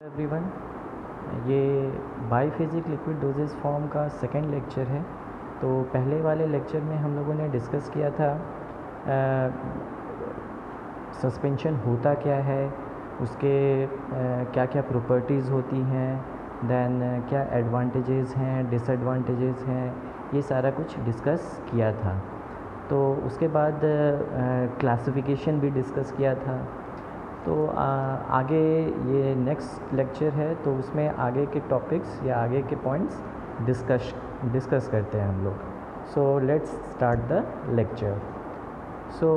Everyone, ये बाईफिजिक liquid doses form का second lecture है। तो पहले वाले लेक्चर में हम लोगों ने डिस्कस किया था सस्पेंशन होता क्या है, उसके क्या क्या प्रॉपर्टीज़ होती हैं, देन क्या एडवांटेजेस हैं, डिसएडवांटेजेस हैं, ये सारा कुछ डिस्कस किया था। तो उसके बाद क्लासिफिकेशन भी डिस्कस किया था। तो आगे ये नेक्स्ट लेक्चर है, तो उसमें आगे के टॉपिक्स या आगे के पॉइंट्स डिस्कस करते हैं हम लोग। So let's start the lecture. So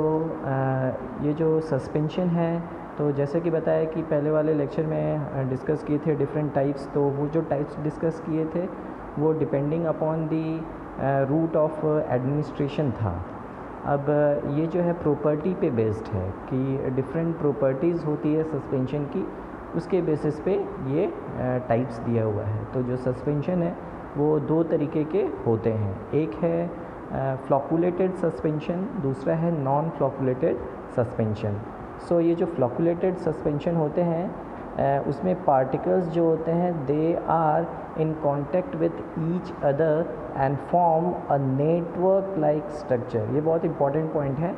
ये जो सस्पेंशन है, तो जैसे कि बताया कि पहले वाले लेक्चर में डिस्कस किए थे डिफरेंट टाइप्स। तो वो जो टाइप्स डिस्कस किए थे वो depending upon the route of administration था। अब ये जो है प्रॉपर्टी पे बेस्ड है कि डिफरेंट प्रॉपर्टीज़ होती है सस्पेंशन की, उसके बेसिस पे ये टाइप्स दिया हुआ है। तो जो सस्पेंशन है वो दो तरीके के होते हैं, एक है फ्लॉकुलेटेड सस्पेंशन, दूसरा है नॉन फ्लॉकुलेटेड सस्पेंशन। सो ये जो फ्लॉकुलेटेड सस्पेंशन होते हैं उसमें पार्टिकल्स जो होते हैं they are in contact with each other and form a network like structure. ये बहुत इंपॉर्टेंट पॉइंट है।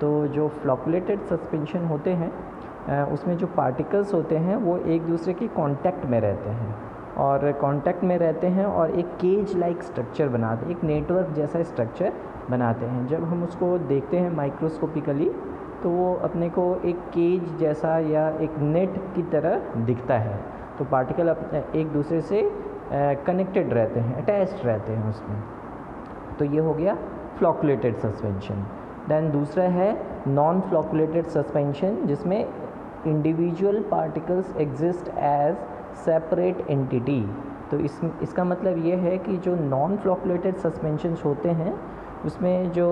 तो जो फ्लॉकुलेटेड सस्पेंशन होते हैं उसमें जो पार्टिकल्स होते हैं वो एक दूसरे के कांटेक्ट में रहते हैं और कांटेक्ट में रहते हैं और एक केज लाइक स्ट्रक्चर बनाते हैं, एक नेटवर्क जैसा स्ट्रक्चर बनाते हैं। जब हम उसको देखते हैं माइक्रोस्कोपिकली तो वो अपने को एक केज जैसा या एक नेट की तरह दिखता है। तो पार्टिकल एक दूसरे से कनेक्टेड रहते हैं, अटैच्ड रहते हैं उसमें। तो ये हो गया फ्लॉकुलेटेड सस्पेंशन। देन दूसरा है नॉन फ्लॉकुलेटेड सस्पेंशन, जिसमें individual particles exist as separate entity. तो इसका मतलब ये है कि जो नॉन फ्लॉकुलेटेड सस्पेंशंस होते हैं उसमें जो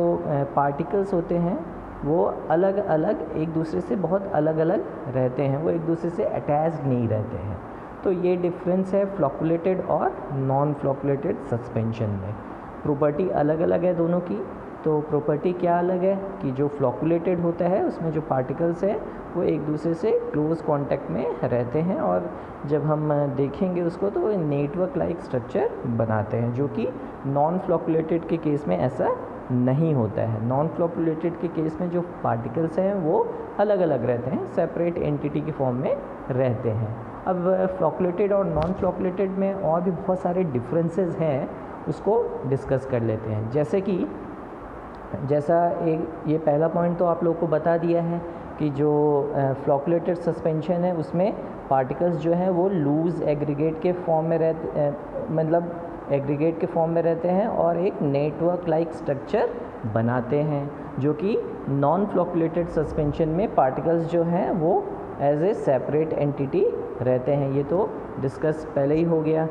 पार्टिकल्स होते हैं वो अलग अलग एक दूसरे से बहुत अलग अलग रहते हैं, वो एक दूसरे से अटैच्ड नहीं रहते हैं। तो ये डिफरेंस है फ्लॉकुलेटेड और नॉन फ्लॉकुलेटेड सस्पेंशन में। प्रॉपर्टी अलग अलग है दोनों की। तो प्रॉपर्टी क्या अलग है कि जो फ्लॉकुलेटेड होता है उसमें जो पार्टिकल्स हैं वो एक दूसरे से क्लोज कांटेक्ट में रहते हैं और जब हम देखेंगे उसको तो नेटवर्क लाइक स्ट्रक्चर बनाते हैं, जो कि नॉन फ्लॉकुलेटेड के केस में ऐसा नहीं होता है। नॉन फ्लॉकुलेटेड के केस में जो पार्टिकल्स हैं वो अलग अलग रहते हैं, सेपरेट एंटिटी के फॉर्म में रहते हैं। अब फ्लॉकुलेटेड और नॉन फ्लॉकुलेटेड में और भी बहुत सारे डिफरेंसेस हैं, उसको डिस्कस कर लेते हैं। जैसा ये पहला पॉइंट तो आप लोगों को बता दिया है कि जो फ्लॉकुलेटेड सस्पेंशन है उसमें पार्टिकल्स जो हैं वो लूज एग्रीगेट के फॉर्म में मतलब एग्रीगेट के फॉर्म में रहते हैं और एक नेटवर्क लाइक स्ट्रक्चर बनाते हैं, जो कि नॉन फ्लॉकुलेटेड सस्पेंशन में पार्टिकल्स जो हैं वो एज ए सेपरेट एंटिटी रहते हैं। ये तो डिस्कस पहले ही हो गया।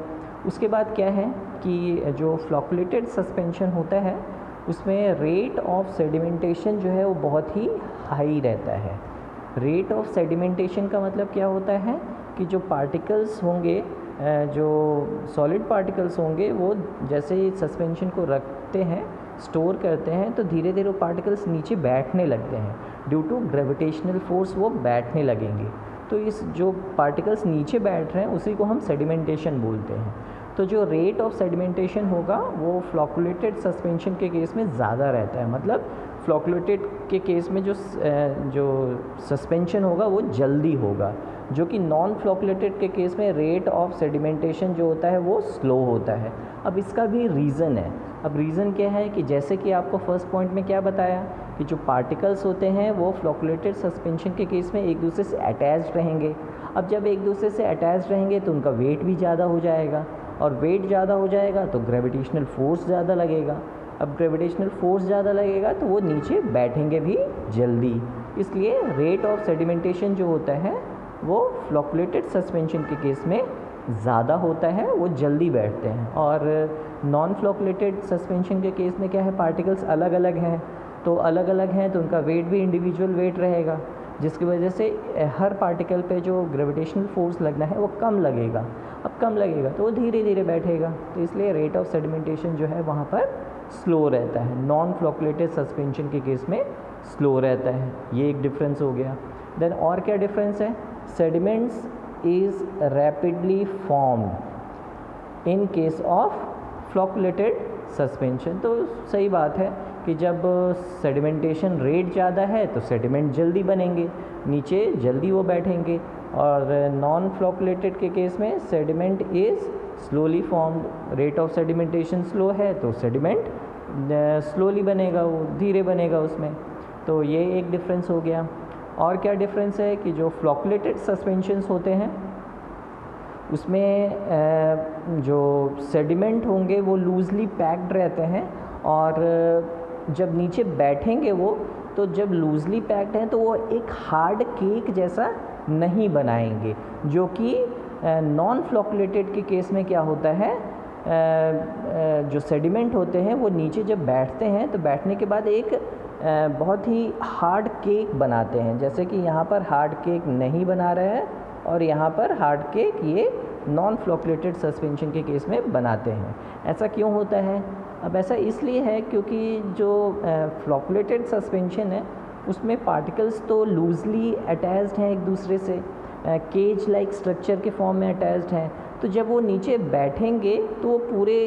उसके बाद क्या है कि जो फ्लॉकुलेटेड सस्पेंशन होता है उसमें रेट ऑफ सेडिमेंटेशन जो है वो बहुत ही हाई रहता है। रेट ऑफ सेडिमेंटेशन का मतलब क्या होता है कि जो पार्टिकल्स होंगे, जो सॉलिड पार्टिकल्स होंगे, वो जैसे ही सस्पेंशन को रखते हैं, स्टोर करते हैं, तो धीरे धीरे वो पार्टिकल्स नीचे बैठने लगते हैं। ड्यू टू ग्रेविटेशनल फोर्स वो बैठने लगेंगे। तो इस जो पार्टिकल्स नीचे बैठ रहे हैं उसी को हम सेडिमेंटेशन बोलते हैं। तो जो रेट ऑफ सेडिमेंटेशन होगा वो फ्लॉकुलेटेड सस्पेंशन के केस में ज़्यादा रहता है। मतलब फ्लॉकुलेटेड के केस में जो सस्पेंशन होगा वो जल्दी होगा, जो कि नॉन फ्लॉकुलेटेड के केस में रेट ऑफ सेडिमेंटेशन जो होता है वो स्लो होता है। अब इसका भी रीज़न है। अब रीज़न क्या है कि जैसे कि आपको फर्स्ट पॉइंट में क्या बताया कि जो पार्टिकल्स होते हैं वो फ्लॉकुलेटेड सस्पेंशन के केस में एक दूसरे से अटैच्ड रहेंगे। अब जब एक दूसरे से अटैच्ड रहेंगे तो उनका वेट भी ज़्यादा हो जाएगा और वेट ज़्यादा हो जाएगा तो ग्रेविटेशनल फोर्स ज़्यादा लगेगा। अब ग्रेविटेशनल फोर्स ज़्यादा लगेगा तो वो नीचे बैठेंगे भी जल्दी। इसलिए रेट ऑफ सेडिमेंटेशन जो होता है वो फ्लॉकुलेटेड सस्पेंशन के केस में ज़्यादा होता है, वो जल्दी बैठते हैं। और नॉन फ्लॉकुलेटेड सस्पेंशन के केस में क्या है, पार्टिकल्स अलग अलग हैं, तो अलग अलग हैं तो उनका वेट भी इंडिविजुअल वेट रहेगा, जिसकी वजह से हर पार्टिकल पे जो ग्रेविटेशनल फोर्स लगना है वो कम लगेगा। अब कम लगेगा तो वो धीरे धीरे बैठेगा, तो इसलिए रेट ऑफ सेडिमेंटेशन जो है वहाँ पर स्लो रहता है। नॉन फ्लॉकुलेटेड सस्पेंशन के केस में स्लो रहता है। ये एक डिफरेंस हो गया। देन और क्या डिफरेंस है, sediments is rapidly formed in case of flocculated suspension। तो सही बात है कि जब सेडिमेंटेशन रेट ज़्यादा है तो सेडिमेंट जल्दी बनेंगे, नीचे जल्दी वो बैठेंगे, और नॉन फ्लोकुलेटेड के केस में sediment is slowly formed, rate of sedimentation slow है तो सेडिमेंट स्लोली बनेगा, वो धीरे बनेगा उसमें। तो ये एक डिफरेंस हो गया। और क्या डिफरेंस है कि जो फ्लोकुलेटेड सस्पेंशंस होते हैं उसमें जो सेडिमेंट होंगे वो लूजली पैक्ड रहते हैं, और जब नीचे बैठेंगे वो, तो जब लूजली पैक्ड हैं तो वो एक हार्ड केक जैसा नहीं बनाएंगे, जो कि नॉन फ्लोकुलेटेड के केस में क्या होता है, जो सेडिमेंट होते हैं वो नीचे जब बैठते हैं तो बैठने के बाद एक बहुत ही हार्ड केक बनाते हैं, जैसे कि यहाँ पर हार्ड केक नहीं बना रहे हैं और यहाँ पर हार्ड केक ये नॉन फ्लोकुलेटेड सस्पेंशन के केस में बनाते हैं। ऐसा क्यों होता है? अब ऐसा इसलिए है क्योंकि जो फ्लोकुलेटेड सस्पेंशन है उसमें पार्टिकल्स तो लूजली अटैच्ड हैं एक दूसरे से, केज लाइक स्ट्रक्चर के फॉर्म में अटैच्ड हैं, तो जब वो नीचे बैठेंगे तो वो पूरे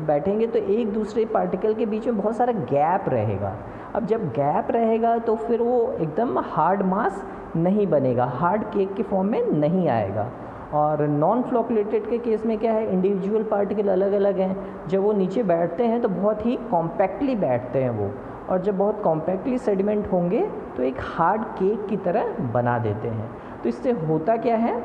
बैठेंगे तो एक दूसरे पार्टिकल के बीच में बहुत सारा गैप रहेगा। अब जब गैप रहेगा तो फिर वो एकदम हार्ड मास नहीं बनेगा, हार्ड केक के फॉर्म में नहीं आएगा। और नॉन फ्लोकुलेटेड के केस में क्या है, इंडिविजुअल पार्टिकल अलग अलग हैं, जब वो नीचे बैठते हैं तो बहुत ही कॉम्पैक्टली बैठते हैं वो, और जब बहुत कॉम्पैक्टली सेडिमेंट होंगे तो एक हार्ड केक की तरह बना देते हैं। तो इससे होता क्या है,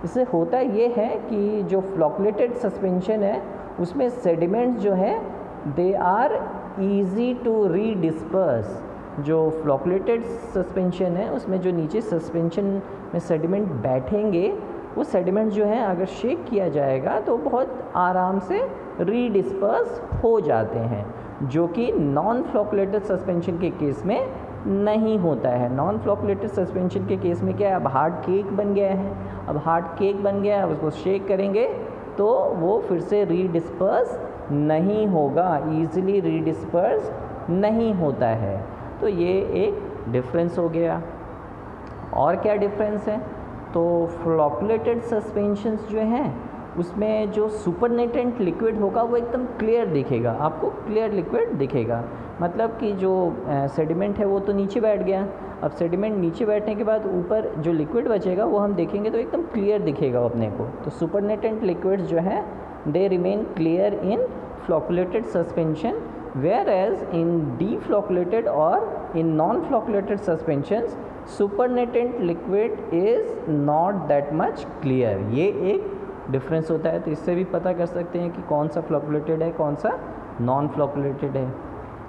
इससे होता ये है कि जो फ्लोकुलेटेड सस्पेंशन है उसमें सेडिमेंट्स जो है दे आर ईजी टू रीडिस्पर्स। जो फ्लोकुलेटेड सस्पेंशन है उसमें जो नीचे सस्पेंशन में सेडिमेंट बैठेंगे वो सेडिमेंट जो है अगर शेक किया जाएगा तो बहुत आराम से रीडिस्पर्स हो जाते हैं, जो कि नॉन फ्लोकुलेटेड सस्पेंशन के केस में नहीं होता है। नॉन फ्लोकुलेटेड सस्पेंशन के केस में क्या है, अब हार्ड केक बन गया है, अब हार्ड केक बन गया है, उसको शेक करेंगे तो वो फिर से रीडिस्पर्स नहीं होगा, ईजिली रीडिस्पर्स नहीं होता है। तो ये एक डिफरेंस हो गया। और क्या डिफरेंस है, तो फ्लोकुलेटेड सस्पेंशंस जो हैं उसमें जो सुपरनेटेंट लिक्विड होगा वो एकदम क्लियर दिखेगा, आपको क्लियर लिक्विड दिखेगा। मतलब कि जो सेडिमेंट है वो तो नीचे बैठ गया, अब सेडिमेंट नीचे बैठने के बाद ऊपर जो लिक्विड बचेगा वो हम देखेंगे तो एकदम क्लियर दिखेगा अपने को। तो सुपरनेटेंट लिक्विड्स जो है they remain clear in flocculated suspension, whereas in deflocculated or in non-flocculated suspensions supernatant liquid is not that much clear। ये एक डिफरेंस होता है। तो इससे भी पता कर सकते हैं कि कौन सा फ्लोकुलेटेड है कौन सा नॉन फ्लोकुलेटेड है।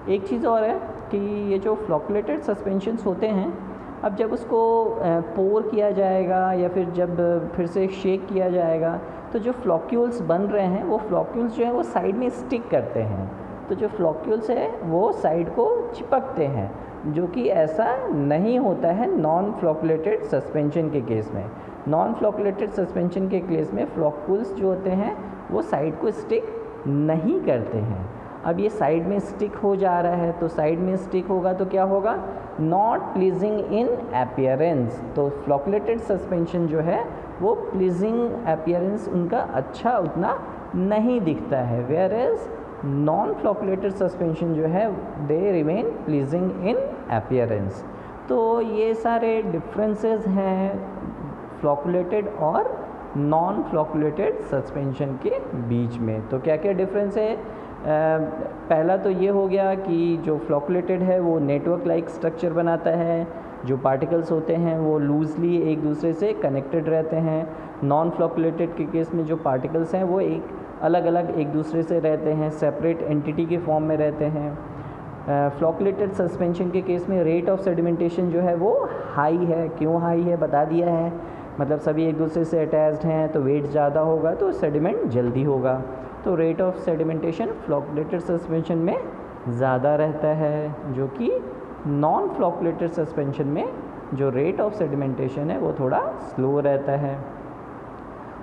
एक चीज़ और है कि ये जो फ्लोकुलेटेड सस्पेंशंस होते हैं, अब जब उसको पोर किया जाएगा या फिर जब फिर से शेक किया जाएगा तो जो फ्लोक्यूल्स बन रहे हैं वो फ्लोक्यूल्स जो है वो साइड में स्टिक करते हैं, तो जो फ्लोक्यूल्स है वो साइड को चिपकते हैं, जो कि ऐसा नहीं होता है नॉन फ्लोकुलेटेड सस्पेंशन के केस में। नॉन फ्लोकुलेटेड सस्पेंशन के केस में फ्लोक्यूल्स जो होते हैं वो साइड को स्टिक नहीं करते हैं। अब ये साइड में स्टिक हो जा रहा है, तो साइड में स्टिक होगा तो क्या होगा, नॉट प्लीजिंग इन अपीयरेंस। तो फ्लोकुलेटेड सस्पेंशन जो है वो प्लीजिंग अपीयरेंस उनका अच्छा उतना नहीं दिखता है, whereas non flocculated suspension जो है they remain pleasing in appearance. तो ये सारे डिफरेंसेस हैं फ्लोकुलेटेड और नॉन फ्लोकुलेटेड सस्पेंशन के बीच में। तो क्या क्या डिफरेंस है, पहला तो ये हो गया कि जो फ्लोकुलेटेड है वो नेटवर्क लाइक स्ट्रक्चर बनाता है, जो पार्टिकल्स होते हैं वो लूजली एक दूसरे से कनेक्टेड रहते हैं। नॉन फ्लोकुलेटेड के केस में जो पार्टिकल्स हैं वो एक अलग अलग एक दूसरे से रहते हैं, सेपरेट एंटिटी के फॉर्म में रहते हैं। फ्लोकुलेटेड सस्पेंशन के केस में रेट ऑफ सेडिमेंटेशन जो है वो हाई है। क्यों हाई है बता दिया है, मतलब सभी एक दूसरे से अटैच्ड हैं तो वेट ज़्यादा होगा तो सेडिमेंट जल्दी होगा। तो rate of sedimentation flocculated suspension में ज़्यादा रहता है, जो कि नॉन फ्लोकुलेटेड सस्पेंशन में जो रेट ऑफ सेडिमेंटेशन है वो थोड़ा स्लो रहता है।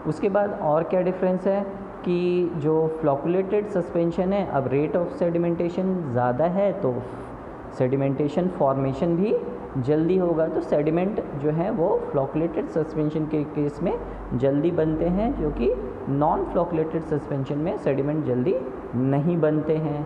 उसके बाद और क्या डिफरेंस है कि जो फ्लोकुलेटेड सस्पेंशन है, अब रेट ऑफ सेडिमेंटेशन ज़्यादा है तो सेडिमेंटेशन फॉर्मेशन भी जल्दी होगा, तो सेडिमेंट जो है वो फ्लोकुलेटेड सस्पेंशन के केस में जल्दी बनते हैं, जो कि नॉन फ्लोकुलेटेड सस्पेंशन में सेडिमेंट जल्दी नहीं बनते हैं।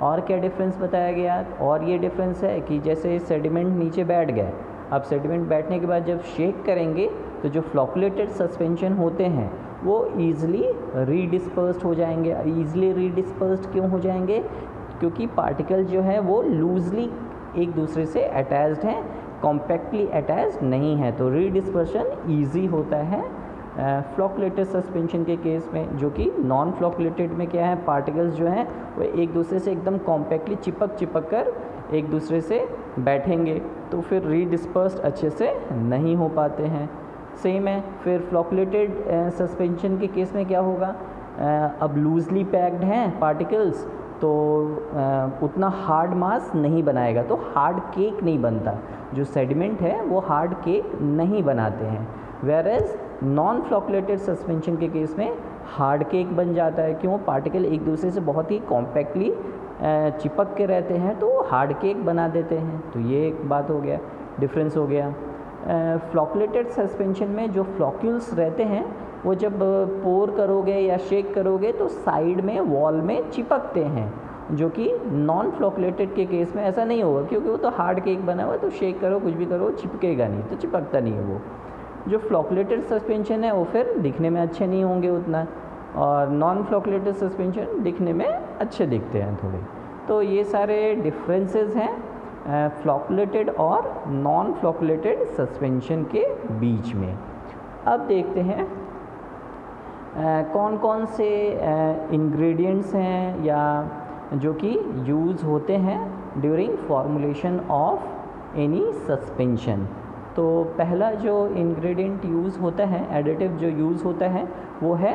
और क्या डिफरेंस बताया गया? और ये डिफरेंस है कि जैसे सेडिमेंट नीचे बैठ गए, अब सेडिमेंट बैठने के बाद जब शेक करेंगे तो जो फ्लोकुलेटेड सस्पेंशन होते हैं वो ईज़िली रीडिस्पर्स्ड हो जाएंगे। ईज़िली रीडिस्पर्स्ड क्यों हो जाएंगे? क्योंकि पार्टिकल जो है वो लूजली एक दूसरे से अटैच्ड हैं, कॉम्पैक्टली अटैच्ड नहीं है, तो रीडिस्पर्शन ईजी होता है फ्लोकुलेटेड सस्पेंशन के केस में। जो कि नॉन फ्लोकुलेटेड में क्या है, पार्टिकल्स जो हैं वो एक दूसरे से एकदम कॉम्पैक्टली चिपक कर एक दूसरे से बैठेंगे, तो फिर रीडिस्पर्स्ड अच्छे से नहीं हो पाते हैं। सेम है फिर फ्लोकुलेटेड सस्पेंशन के केस में क्या होगा, अब लूजली पैक्ड हैं पार्टिकल्स, तो उतना हार्ड मास नहीं बनाएगा, तो हार्ड केक नहीं बनता। जो सेडिमेंट है वो हार्ड केक नहीं बनाते हैं। वेयरएज नॉन फ्लोकुलेटेड सस्पेंशन के केस में हार्ड केक बन जाता है। क्यों? पार्टिकल एक दूसरे से बहुत ही कॉम्पैक्टली चिपक के रहते हैं, तो हार्ड केक बना देते हैं। तो ये एक बात हो गया, डिफरेंस हो गया। फ्लोकुलेटेड सस्पेंशन में जो फ्लोक्यूल्स रहते हैं वो जब पोर करोगे या शेक करोगे तो साइड में वॉल में चिपकते हैं, जो कि नॉन फ्लोकुलेटेड के केस में ऐसा नहीं होगा, क्योंकि वो तो हार्ड केक बना हुआ है, तो शेक करो कुछ भी करो चिपकेगा नहीं, तो चिपकता नहीं है वो। जो फ्लोकुलेटेड सस्पेंशन है वो फिर दिखने में अच्छे नहीं होंगे उतना, और नॉन फ्लोकुलेटेड सस्पेंशन दिखने में अच्छे दिखते हैं थोड़े। तो ये सारे डिफरेंसेस हैं फ्लोकुलेटेड और नॉन फ्लोकुलेटेड सस्पेंशन के बीच में। अब देखते हैं कौन कौन से इंग्रेडिएंट्स हैं या जो कि यूज़ होते हैं during formulation of any suspension. तो पहला जो इंग्रेडिएंट यूज़ होता है, एडिटिव जो यूज़ होता है, वो है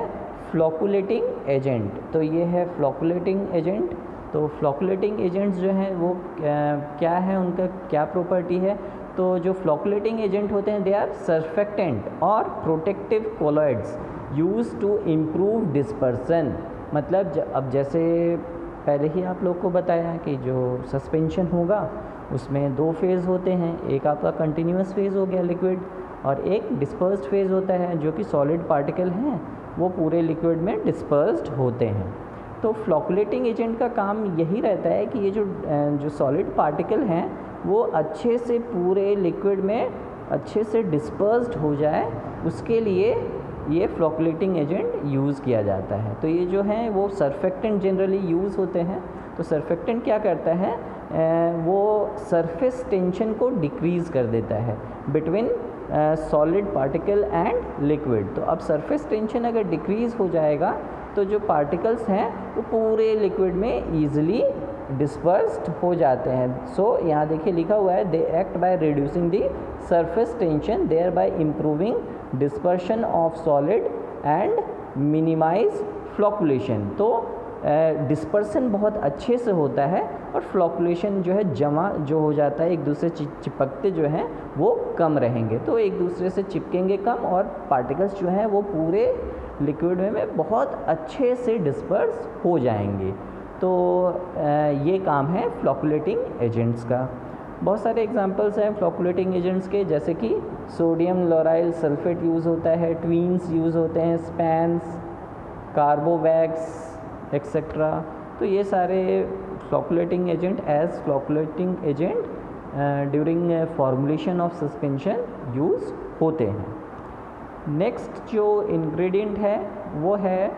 फ्लोकुलेटिंग एजेंट। तो ये है फ्लोकुलेटिंग एजेंट। तो फ्लोकुलेटिंग एजेंट्स जो हैं वो क्या है, उनका क्या प्रॉपर्टी है? तो जो फ्लोकुलेटिंग एजेंट होते हैं दे आर सर्फेक्टेंट और protective colloids use to improve dispersion. मतलब अब जैसे पहले ही आप लोग को बताया कि जो सस्पेंशन होगा उसमें दो फेज़ होते हैं, एक आपका कंटिन्यूस फेज़ हो गया लिक्विड, और एक डिस्पर्स्ड फेज़ होता है, जो कि सॉलिड पार्टिकल हैं वो पूरे लिक्विड में डिस्पर्स्ड होते हैं। तो फ्लोकुलेटिंग एजेंट का काम यही रहता है कि ये जो सॉलिड पार्टिकल हैं वो अच्छे से पूरे लिक्विड में अच्छे से डिस्पर्स्ड हो जाए, उसके लिए ये फ्लोकुलेटिंग एजेंट यूज़ किया जाता है। तो ये जो हैं वो सर्फेक्टेंट जनरली यूज़ होते हैं। तो सर्फेक्टेंट क्या करता है, वो सरफेस टेंशन को डिक्रीज़ कर देता है between solid particle and liquid. तो अब सरफेस टेंशन अगर डिक्रीज़ हो जाएगा तो जो पार्टिकल्स हैं वो पूरे लिक्विड में ईजिली डिस्पर्स्ड हो जाते हैं। सो यहाँ देखिए लिखा हुआ है, they act by reducing the surface tension thereby improving dispersion of solid and minimize flocculation. तो डिस्पर्सन बहुत अच्छे से होता है और फ्लोकुलेशन जो है जमा जो हो जाता है, एक दूसरे चिपकते जो हैं वो कम रहेंगे, तो एक दूसरे से चिपकेंगे कम और पार्टिकल्स जो हैं वो पूरे लिक्विड में बहुत अच्छे से डिस्पर्स हो जाएंगे। तो ये काम है फ्लोकुलेटिंग एजेंट्स का। बहुत सारे एग्जांपल्स हैं फ्लोकुलेटिंग एजेंट्स के, जैसे कि सोडियम लोराइल सल्फेट यूज़ होता है, ट्वीन्स यूज़ होते हैं, स्पैन्स, कार्बोवैक्स एक्सेट्रा। तो ये सारे flocculating agent as flocculating agent during formulation of suspension use होते हैं। नेक्स्ट जो इंग्रेडिएंट है वो है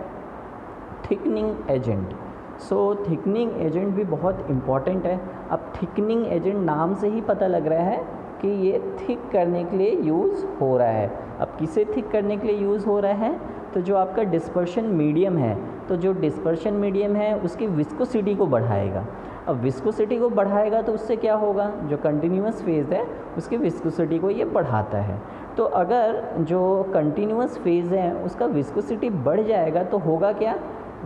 thickening agent. So thickening agent भी बहुत इम्पॉर्टेंट है। अब थिकनिंग एजेंट नाम से ही पता लग रहा है कि ये थिक करने के लिए यूज़ हो रहा है। अब किसे थिक करने के लिए यूज़ हो रहा है, तो जो आपका डिस्पर्शन मीडियम है, तो जो डिस्पर्शन मीडियम है उसकी विस्कोसिटी को बढ़ाएगा। अब विस्कोसिटी को बढ़ाएगा तो उससे क्या होगा, जो कंटिन्यूस फेज़ है उसकी विस्कोसिटी को ये बढ़ाता है। तो अगर जो कंटिन्यूस फेज़ है उसका विस्कोसिटी बढ़ जाएगा तो होगा क्या,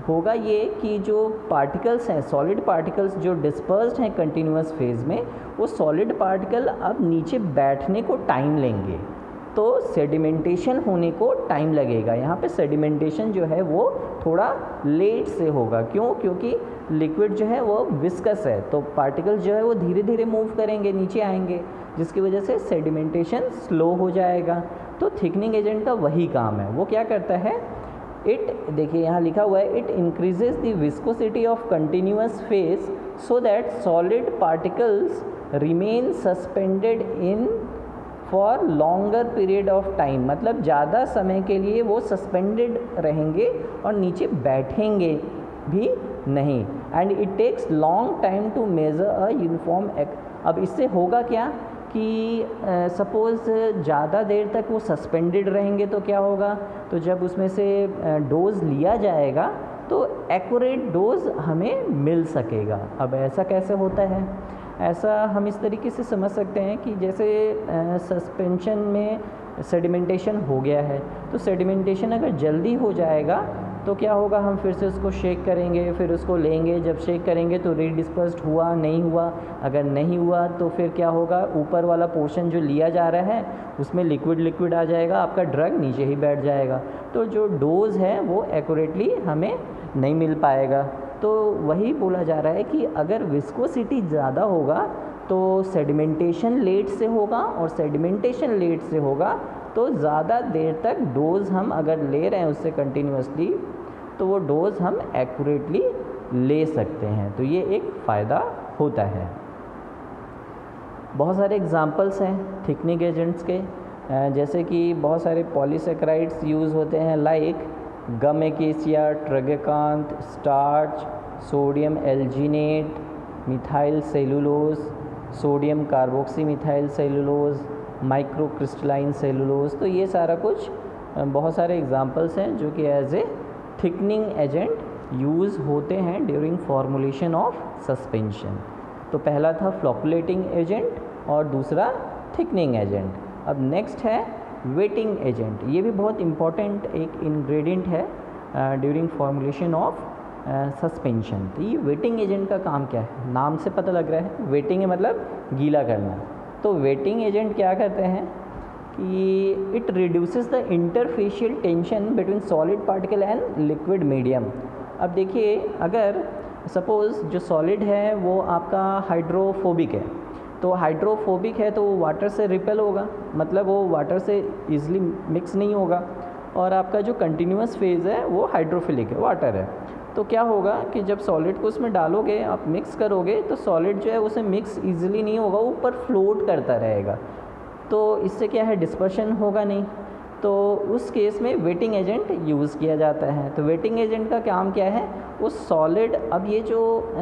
होगा ये कि जो पार्टिकल्स हैं, सॉलिड पार्टिकल्स जो डिस्पर्स्ड हैं कंटिन्यूस फेज़ में, वो सॉलिड पार्टिकल अब नीचे बैठने को टाइम लेंगे। तो सेडिमेंटेशन होने को टाइम लगेगा। यहाँ पे सेडिमेंटेशन जो है वो थोड़ा लेट से होगा। क्यों? क्योंकि लिक्विड जो है वो विस्कस है, तो पार्टिकल जो है वो धीरे धीरे मूव करेंगे, नीचे आएंगे, जिसकी वजह से सेडिमेंटेशन स्लो हो जाएगा। तो थिकनिंग एजेंट का वही काम है। वो क्या करता है, देखिए यहाँ लिखा हुआ है, it increases the viscosity of continuous face so that solid particles remain suspended in for longer period of time. मतलब ज़्यादा समय के लिए वो सस्पेंडेड रहेंगे और नीचे बैठेंगे भी नहीं। And it takes long time to measure a uniform अब इससे होगा क्या कि सपोज़ ज़्यादा देर तक वो सस्पेंडेड रहेंगे तो क्या होगा, तो जब उसमें से डोज़ लिया जाएगा तो एक्यूरेट डोज़ हमें मिल सकेगा। अब ऐसा कैसे होता है? ऐसा हम इस तरीके से समझ सकते हैं कि जैसे सस्पेंशन में सेडिमेंटेशन हो गया है, तो सेडिमेंटेशन अगर जल्दी हो जाएगा तो क्या होगा, हम फिर से उसको शेक करेंगे, फिर उसको लेंगे, जब शेक करेंगे तो रीडिस्पर्स्ड हुआ नहीं हुआ, अगर नहीं हुआ तो फिर क्या होगा, ऊपर वाला पोर्शन जो लिया जा रहा है उसमें लिक्विड आ जाएगा, आपका ड्रग नीचे ही बैठ जाएगा, तो जो डोज है वो एक्यूरेटली हमें नहीं मिल पाएगा। तो वही बोला जा रहा है कि अगर विस्कोसिटी ज़्यादा होगा तो सेडिमेंटेशन लेट से होगा, और सेडिमेंटेशन लेट से होगा तो ज़्यादा देर तक डोज़ हम अगर ले रहे हैं उससे कंटिन्यूसली तो वो डोज़ हम एक्यूरेटली ले सकते हैं। तो ये एक फ़ायदा होता है। बहुत सारे एग्जांपल्स हैं थिकनिंग एजेंट्स के, जैसे कि बहुत सारे पॉलीसेकेराइड्स यूज़ होते हैं, like gum acacia, tragacanth, starch, sodium alginate, methyl cellulose, sodium carboxy methyl cellulose, micro crystalline cellulose. तो ये सारा कुछ बहुत सारे एग्जांपल्स हैं जो कि as a thickening agent use होते हैं ड्यूरिंग फॉर्मुलेशन ऑफ सस्पेंशन। तो पहला था फ्लोकुलेटिंग एजेंट और दूसरा थिकनिंग एजेंट। अब नेक्स्ट है वेटिंग एजेंट। ये भी बहुत इम्पॉर्टेंट एक इंग्रेडिएंट है ड्यूरिंग फॉर्मुलेशन ऑफ सस्पेंशन। तो ये वेटिंग एजेंट का काम क्या है, नाम से पता लग रहा है, वेटिंग है मतलब गीला करना। तो वेटिंग एजेंट क्या करते हैं कि it reduces the interfacial tension between solid particle and liquid medium. अब देखिए, अगर सपोज़ जो सॉलिड है वो आपका हाइड्रोफोबिक है, तो हाइड्रोफोबिक है तो वो वाटर से रिपेल होगा, मतलब वो वाटर से ईज़िली मिक्स नहीं होगा, और आपका जो कंटिन्यूस फेज़ है वो हाइड्रोफिलिक है, वाटर है। तो क्या होगा कि जब सॉलिड को उसमें डालोगे, आप मिक्स करोगे, तो सॉलिड जो है उसे मिक्स ईजिली नहीं होगा, ऊपर फ्लोट करता रहेगा। तो इससे क्या है, डिस्पर्शन होगा नहीं। तो उस केस में वेटिंग एजेंट यूज़ किया जाता है। तो वेटिंग एजेंट का काम क्या है, वो सॉलिड, अब ये जो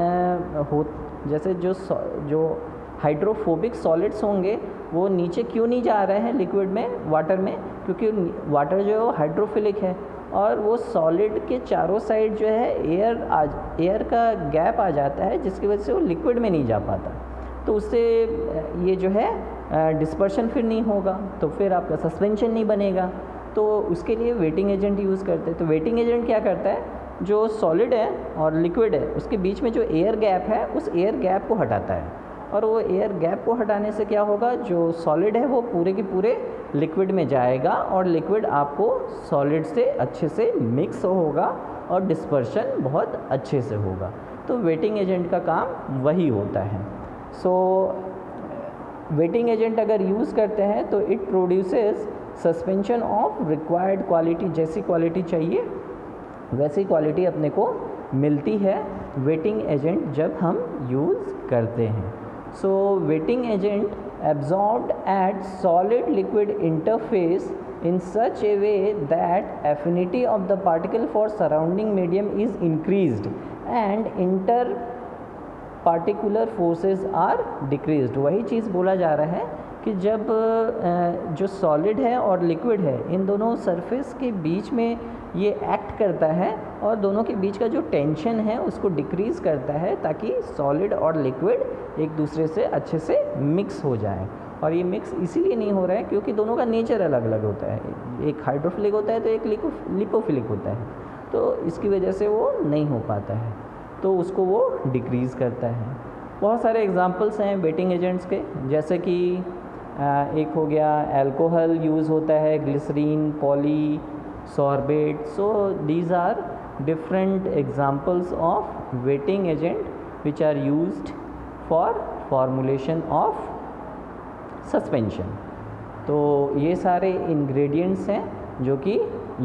जैसे जो हाइड्रोफोबिक सॉलिड्स होंगे वो नीचे क्यों नहीं जा रहे हैं लिक्विड में, वाटर में, क्योंकि वाटर जो है वो हाइड्रोफिलिक है, और वो सॉलिड के चारों साइड जो है एयर का गैप आ जाता है, जिसकी वजह से वो लिक्विड में नहीं जा पाता। तो उससे ये जो है डिस्पर्शन फिर नहीं होगा, तो फिर आपका सस्पेंशन नहीं बनेगा। तो उसके लिए वेटिंग एजेंट यूज़ करते हैं। तो वेटिंग एजेंट क्या करता है, जो सॉलिड है और लिक्विड है उसके बीच में जो एयर गैप है उस एयर गैप को हटाता है, और वो एयर गैप को हटाने से क्या होगा, जो सॉलिड है वो पूरे के पूरे लिक्विड में जाएगा, और लिक्विड आपको सॉलिड से अच्छे से मिक्स होगा और डिस्पर्शन बहुत अच्छे से होगा। तो वेटिंग एजेंट का काम वही होता है। सो वेटिंग एजेंट अगर यूज़ करते हैं तो it produces suspension of required quality. जैसी क्वालिटी चाहिए वैसी क्वालिटी अपने को मिलती है वेटिंग एजेंट जब हम यूज़ करते हैं। So wetting agent absorbed at solid liquid interface in such a way that affinity of the particle for surrounding medium is increased and interparticular forces are decreased। वही चीज़ बोला जा रहा है कि जब जो सॉलिड है और लिक्विड है इन दोनों सरफेस के बीच में ये एक्ट करता है और दोनों के बीच का जो टेंशन है उसको डिक्रीज़ करता है, ताकि सॉलिड और लिक्विड एक दूसरे से अच्छे से मिक्स हो जाए। और ये मिक्स इसीलिए नहीं हो रहा है क्योंकि दोनों का नेचर अलग अलग होता है, एक हाइड्रोफिलिक होता है तो एक लिपोफिलिक होता है, तो इसकी वजह से वो नहीं हो पाता है, तो उसको वो डिक्रीज़ करता है। बहुत सारे एग्जांपल्स हैं वेटिंग एजेंट्स के, जैसे कि एक हो गया अल्कोहल यूज़ होता है, glycerin, polysorbate. So these are different examples of wetting agent which are used for formulation of suspension. तो ये सारे ingredients हैं जो कि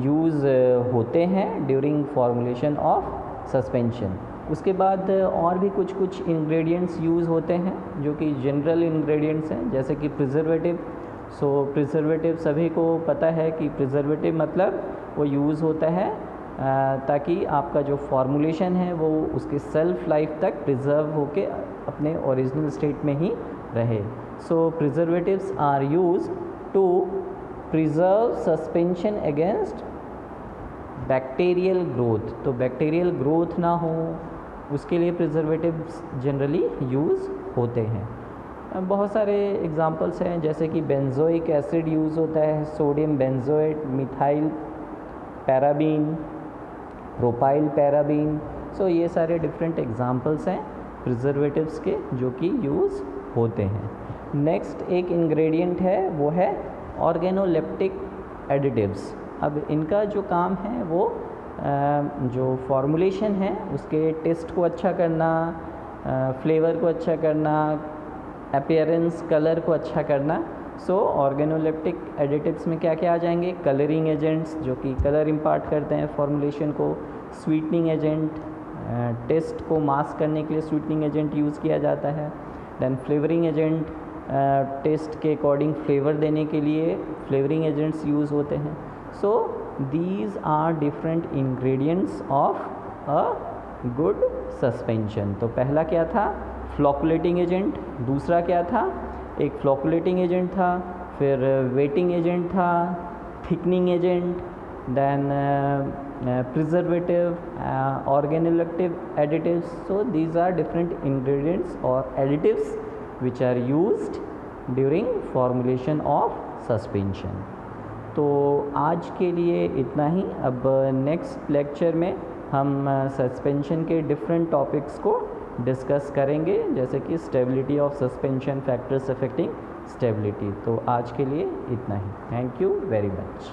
यूज़ होते हैं ड्यूरिंग फॉर्मुलेशन ऑफ सस्पेंशन. उसके बाद और भी कुछ कुछ इंग्रेडिएंट्स यूज़ होते हैं जो कि जनरल इंग्रेडिएंट्स हैं, जैसे कि प्रिजर्वेटिव. सो प्रिजर्वेटिव सभी को पता है कि प्रिजर्वेटिव मतलब वो यूज़ होता है ताकि आपका जो फॉर्मुलेशन है वो उसके सेल्फ लाइफ तक प्रिजर्व होके अपने ओरिजिनल स्टेट में ही रहे. So preservatives are used to preserve suspension against bacterial growth. तो बैक्टीरियल ग्रोथ ना हो उसके लिए प्रिजर्वेटिव्स जनरली यूज़ होते हैं. बहुत सारे एग्जांपल्स हैं, जैसे कि बेंजोइक एसिड यूज़ होता है, sodium benzoate, methyl paraben, propyl paraben. So ये सारे डिफरेंट एग्जांपल्स हैं प्रिजर्वेटिव्स के जो कि यूज़ होते हैं. नेक्स्ट एक इंग्रेडिएंट है वो है ऑर्गेनोलेप्टिक एडिटिव्स. अब इनका जो काम है वो जो फॉर्मुलेशन है उसके टेस्ट को अच्छा करना, फ्लेवर को अच्छा करना, अपीयरेंस कलर को अच्छा करना. सो ऑर्गेनोलेप्टिक एडिटिव्स में क्या क्या आ जाएंगे? कलरिंग एजेंट्स जो कि कलर इम्पार्ट करते हैं फॉर्मुलेशन को, स्वीटनिंग एजेंट, टेस्ट को मास्क करने के लिए स्वीटनिंग एजेंट यूज़ किया जाता है. देन फ्लेवरिंग एजेंट, टेस्ट के अकॉर्डिंग फ्लेवर देने के लिए फ्लेवरिंग एजेंट्स यूज़ होते हैं. So these are different ingredients of a good suspension. तो पहला क्या था? Flocculating agent. दूसरा क्या था? एक फ्लोकुलेटिंग एजेंट था, फिर वेटिंग एजेंट था, thickening agent, then preservative, organoleptic additives. So these are different ingredients और additives which are used during formulation of suspension. तो आज के लिए इतना ही. अब नेक्स्ट लेक्चर में हम सस्पेंशन के डिफरेंट टॉपिक्स को डिस्कस करेंगे, जैसे कि stability of suspension, factors affecting stability. तो आज के लिए इतना ही. Thank you very much.